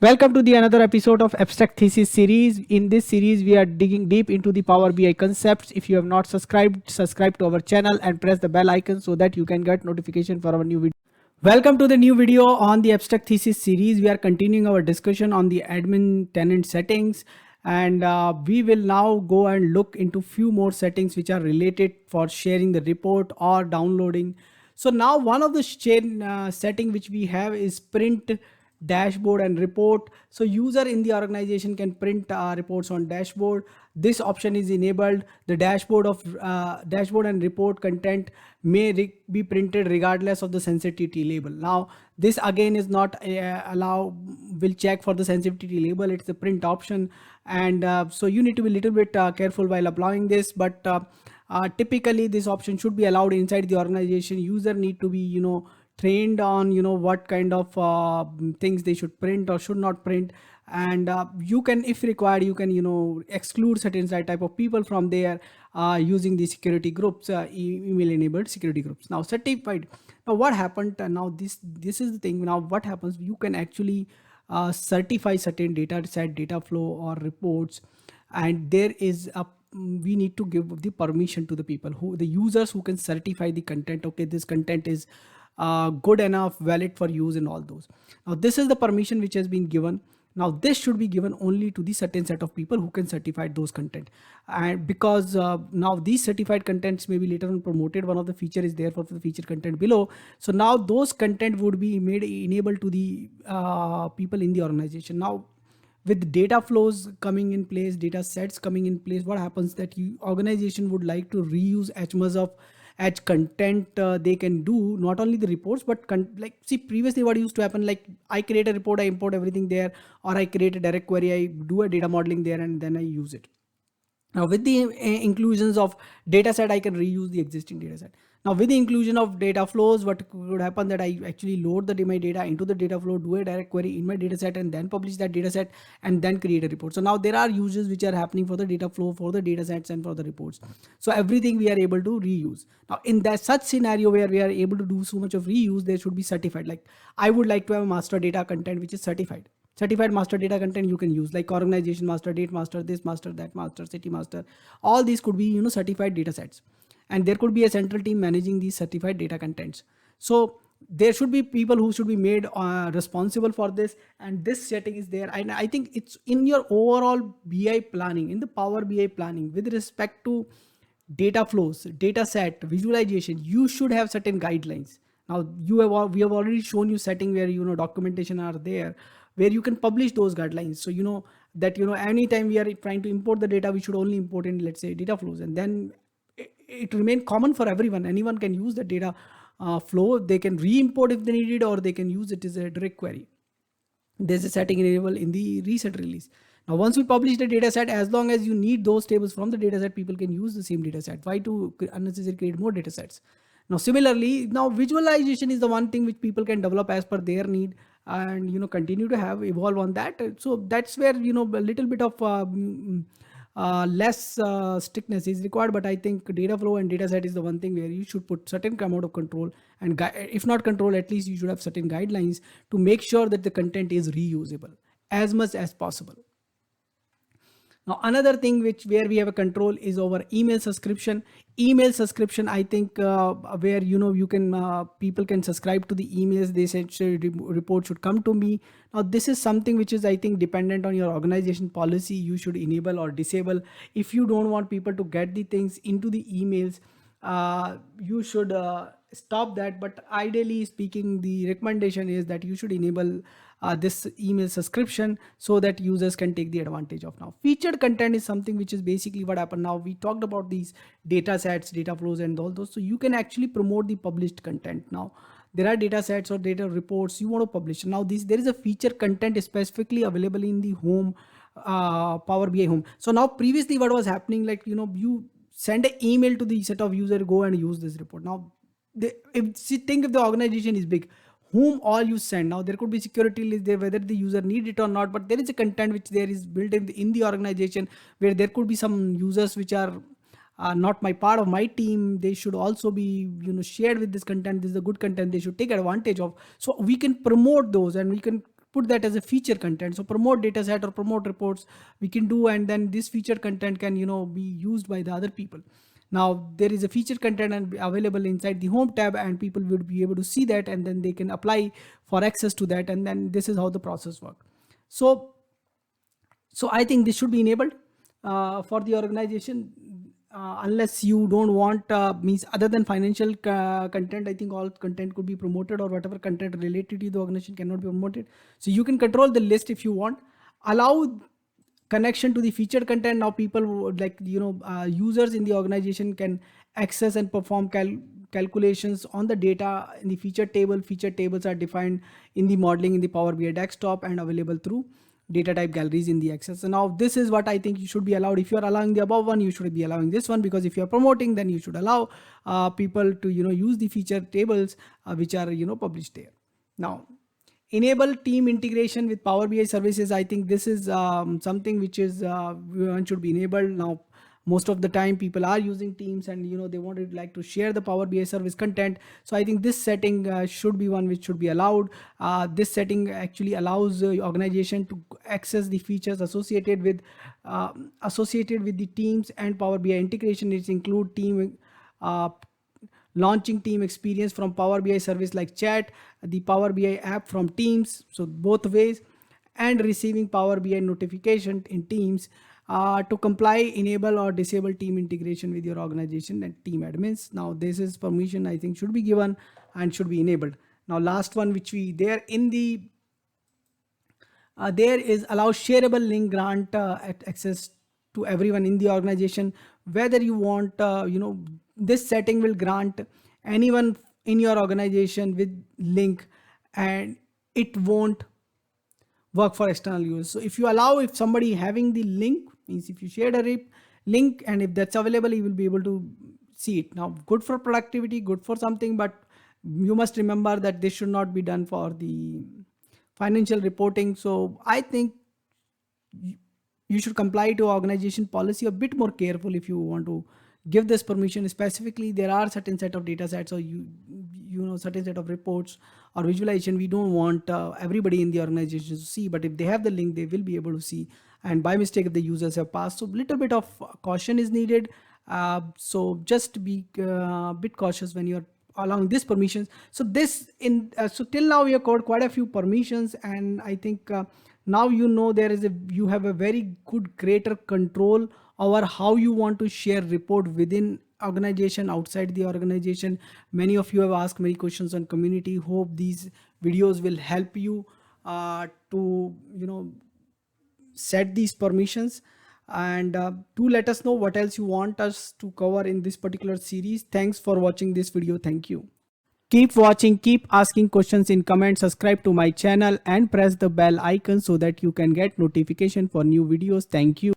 Welcome to the another episode of Abstract Thesis series. In this series, we are digging deep into the Power BI concepts. If you have not subscribed, subscribe to our channel and press the bell icon so that you can get notification for our new video. Welcome to the new video on the Abstract Thesis series. We are continuing our discussion on the admin tenant settings, and we will now go and look into few more settings which are related for sharing the report or downloading. So now one of the setting which we have is print dashboard and report. So user in the organization can print reports on dashboard. This option is enabled. The dashboard and report content may be printed regardless of the sensitivity label. Now this again is not will check for the sensitivity label. It's the print option, and so you need to be a little bit careful while applying this, but typically this option should be allowed inside the organization. User need to be trained on what kind of things they should print or should not print, and you can, if required, you can exclude certain type of people from there using the security groups, email enabled security groups. Now certified, now what happened, now this is the thing. Now what happens, you can actually certify certain data set, data flow or reports, and there is a we need to give the permission to the people, who the users who can certify the content. Okay, this content is good enough, valid for use, and all those. Now this is the permission which has been given. Now this should be given only to the certain set of people who can certify those content, and because now these certified contents may be later on promoted. One of the feature is there for the feature content below. So now those content would be made enabled to the people in the organization. Now with data flows coming in place, data sets coming in place, what happens that organization would like to reuse as much of as content they can do, not only the reports but like, see, previously what used to happen, like I create a report, I import everything there, or I create a direct query, I do a data modeling there, and then I use it. Now with the inclusions of data set, I can reuse the existing data set. Now with the inclusion of data flows, what would happen that I actually load my data into the data flow, do a direct query in my data set, and then publish that data set, and then create a report. So now there are uses which are happening for the data flow, for the data sets, and for the reports. So everything we are able to reuse. Now in that such scenario where we are able to do so much of reuse, there should be certified. Like I would like to have a master data content which is certified. Certified master data content you can use, like organization master, date master, this master, that master, city master. All these could be certified data sets, and there could be a central team managing these certified data contents. So there should be people who should be made responsible for this, and this setting is there. And I think it's in your overall BI planning, in the Power BI planning, with respect to data flows, data set, visualization, you should have certain guidelines. Now we have already shown you setting where documentation are there, where you can publish those guidelines. So that anytime we are trying to import the data, we should only import in, let's say, data flows, and then it remain common for everyone. Anyone can use the data flow. They can re-import if they need it, or they can use it as a direct query. There's a setting enabled in the recent release. Now once we publish the data set, as long as you need those tables from the data set, people can use the same data set. Why to unnecessarily create more data sets? Now similarly, now visualization is the one thing which people can develop as per their need, and continue to have evolve on that. So that's where a little bit of less strictness is required. But I think data flow and data set is the one thing where you should put certain amount of control, and if not control, at least you should have certain guidelines to make sure that the content is reusable as much as possible. Now another thing where we have a control is over email subscription. Email subscription, I think where you can people can subscribe to the emails. They said report should come to me. Now this is something which is, I think, dependent on your organization policy. You should enable or disable. If you don't want people to get the things into the emails, you should stop that. But ideally speaking, the recommendation is that you should enable this email subscription so that users can take the advantage of. Now featured content is something which is basically what happened. Now we talked about these data sets, data flows, and all those. So you can actually promote the published content. Now there are data sets or data reports you want to publish. Now there is a feature content specifically available in the home, Power BI home. So now previously what was happening, like you send an email to the set of user, go and use this report. Now if the organization is big, whom all you send, now there could be security list there, whether the user need it or not, but there is a content which there is built in the organization, where there could be some users which are not my part of my team. They should also be shared with this content. This is a good content they should take advantage of. So we can promote those, and we can put that as a feature content. So promote data set or promote reports we can do, and then this feature content can be used by the other people. Now there is a feature content and available inside the home tab, and people would be able to see that, and then they can apply for access to that, and then this is how the process works. So I think this should be enabled for the organization, unless you don't want means other than financial content. I think all content could be promoted, or whatever content related to the organization cannot be promoted. So you can control the list if you want. Allow connection to the featured content. Now people would like users in the organization can access and perform calculations on the data in the feature table. Feature tables are defined in the modeling in the Power BI desktop and available through data type galleries in the access. So now this is what I think you should be allowed. If you are allowing the above one, you should be allowing this one, because if you are promoting, then you should allow people to use the feature tables which are published there. Now enable team integration with Power BI services. I think this is something which is one should be enabled. Now most of the time people are using Teams, and they wanted like to share the Power BI service content. So I think this setting should be one which should be allowed. This setting actually allows the organization to access the features associated with the Teams and Power BI integration. It include team launching team experience from Power BI service like chat, the Power BI app from Teams, so both ways, and receiving Power BI notification in Teams to comply, enable or disable team integration with your organization and team admins. Now this is permission I think should be given and should be enabled. Now last one which we there in the there is allow shareable link grant access to everyone in the organization. Whether you want this setting will grant anyone in your organization with link, and it won't work for external use. So if you allow, if somebody having the link, means if you shared a link and if that's available, you will be able to see it. Now good for productivity, good for something, but you must remember that this should not be done for the financial reporting. So I think you should comply to organization policy a bit more careful if you want to give this permission. Specifically, there are certain set of data sets, or certain set of reports or visualization we don't want everybody in the organization to see, but if they have the link, they will be able to see, and by mistake if the users have passed. So little bit of caution is needed. So just be a bit cautious when you're allowing this permissions. So this so till now we have covered quite a few permissions, and I think now you have a very good greater control over how you want to share report within organization, outside the organization. Many of you have asked many questions on community. Hope these videos will help you to set these permissions, and do let us know what else you want us to cover in this particular series. Thanks for watching this video. Thank you. Keep watching, keep asking questions in comments, subscribe to my channel and press the bell icon so that you can get notification for new videos. Thank you.